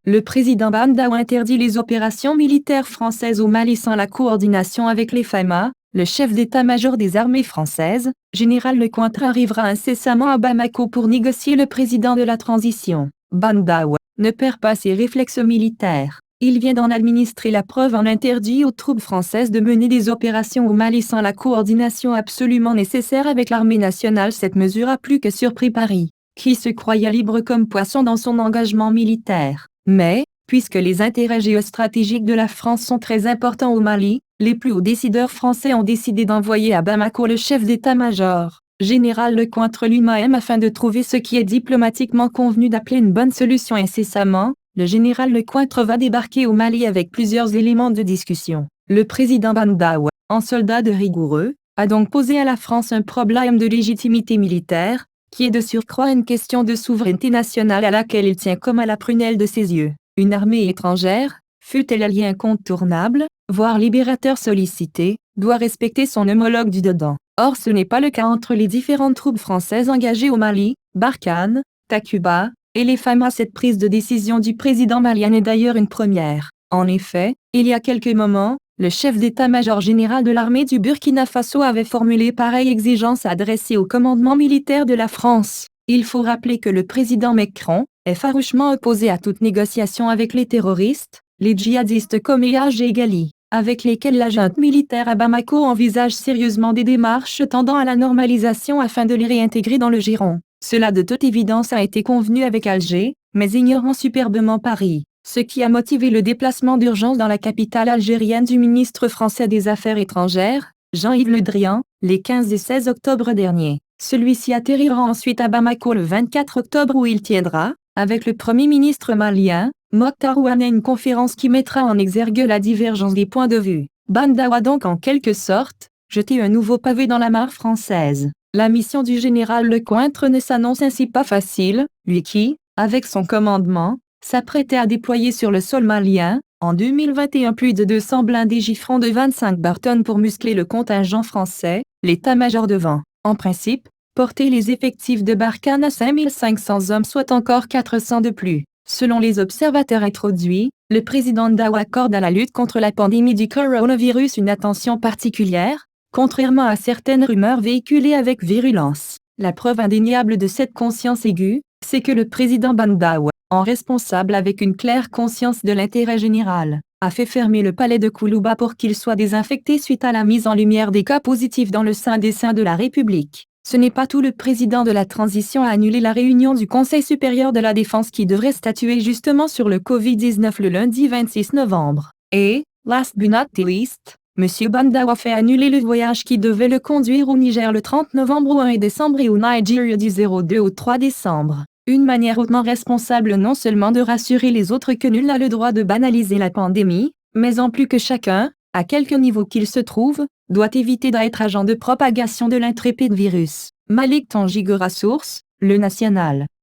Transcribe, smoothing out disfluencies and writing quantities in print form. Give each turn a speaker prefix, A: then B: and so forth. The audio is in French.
A: Le président Bandao interdit les opérations militaires françaises au Mali sans la coordination avec les FAMA. Le chef d'état-major des armées françaises, général Lecointre, arrivera incessamment à Bamako pour négocier le président de la transition. Bandao ne perd pas ses réflexes militaires. Il vient d'en administrer la preuve en interdit aux troupes françaises de mener des opérations au Mali sans la coordination absolument nécessaire avec l'armée nationale. Cette mesure a plus que surpris Paris, qui se croyait libre comme poisson dans son engagement militaire. Mais, puisque les intérêts géostratégiques de la France sont très importants au Mali, les plus hauts décideurs français ont décidé d'envoyer à Bamako le chef d'état-major, général Lecointre lui-même, afin de trouver ce qui est diplomatiquement convenu d'appeler une bonne solution incessamment. Le général Lecointre va débarquer au Mali avec plusieurs éléments de discussion. Le président Bandao, en soldat de rigoureux, a donc posé à la France un problème de légitimité militaire, qui est de surcroît une question de souveraineté nationale à laquelle il tient comme à la prunelle de ses yeux. Une armée étrangère, fût-elle alliée incontournable, voire libérateur sollicité, doit respecter son homologue du dedans. Or ce n'est pas le cas entre les différentes troupes françaises engagées au Mali, Barkhane, Takuba, et les FAMA. Cette prise de décision du président malien est d'ailleurs une première. En effet, il y a quelques moments, le chef d'état-major général de l'armée du Burkina Faso avait formulé pareille exigence adressée au commandement militaire de la France. Il faut rappeler que le président Macron est farouchement opposé à toute négociation avec les terroristes, les djihadistes comme Yahya et Ghali, avec lesquels la junte militaire à Bamako envisage sérieusement des démarches tendant à la normalisation afin de les réintégrer dans le giron. Cela de toute évidence a été convenu avec Alger, mais ignorant superbement Paris, ce qui a motivé le déplacement d'urgence dans la capitale algérienne du ministre français des Affaires étrangères, Jean-Yves Le Drian, les 15 et 16 octobre dernier. Celui-ci atterrira ensuite à Bamako le 24 octobre où il tiendra, avec le Premier ministre malien, Mokhtar Ouane, une conférence qui mettra en exergue la divergence des points de vue. Bandao a donc en quelque sorte jeté un nouveau pavé dans la mare française. La mission du général Lecointre ne s'annonce ainsi pas facile, lui qui, avec son commandement, s'apprêtait à déployer sur le sol malien, en 2021 plus de 200 blindés Giffron de 25 Barton pour muscler le contingent français, l'état-major devant, en principe, porter les effectifs de Barkhane à 5500 hommes, soit encore 400 de plus. Selon les observateurs introduits, le président Ndao accorde à la lutte contre la pandémie du coronavirus une attention particulière, contrairement à certaines rumeurs véhiculées avec virulence. La preuve indéniable de cette conscience aiguë, c'est que le président Bandao, en responsable avec une claire conscience de l'intérêt général, a fait fermer le palais de Koulouba pour qu'il soit désinfecté suite à la mise en lumière des cas positifs dans le sein des saints de la République. Ce n'est pas tout. Le président de la transition a annulé la réunion du Conseil supérieur de la défense qui devrait statuer justement sur le Covid-19 le lundi 26 novembre. Et, last but not least, M. Bandao a fait annuler le voyage qui devait le conduire au Niger le 30 novembre au 1 décembre et au Nigeria du 02 au 3 décembre. Une manière hautement responsable non seulement de rassurer les autres que nul n'a le droit de banaliser la pandémie, mais en plus que chacun, à quelque niveau qu'il se trouve, doit éviter d'être agent de propagation de l'intrépide virus. Malik Tanguy, source, Le National.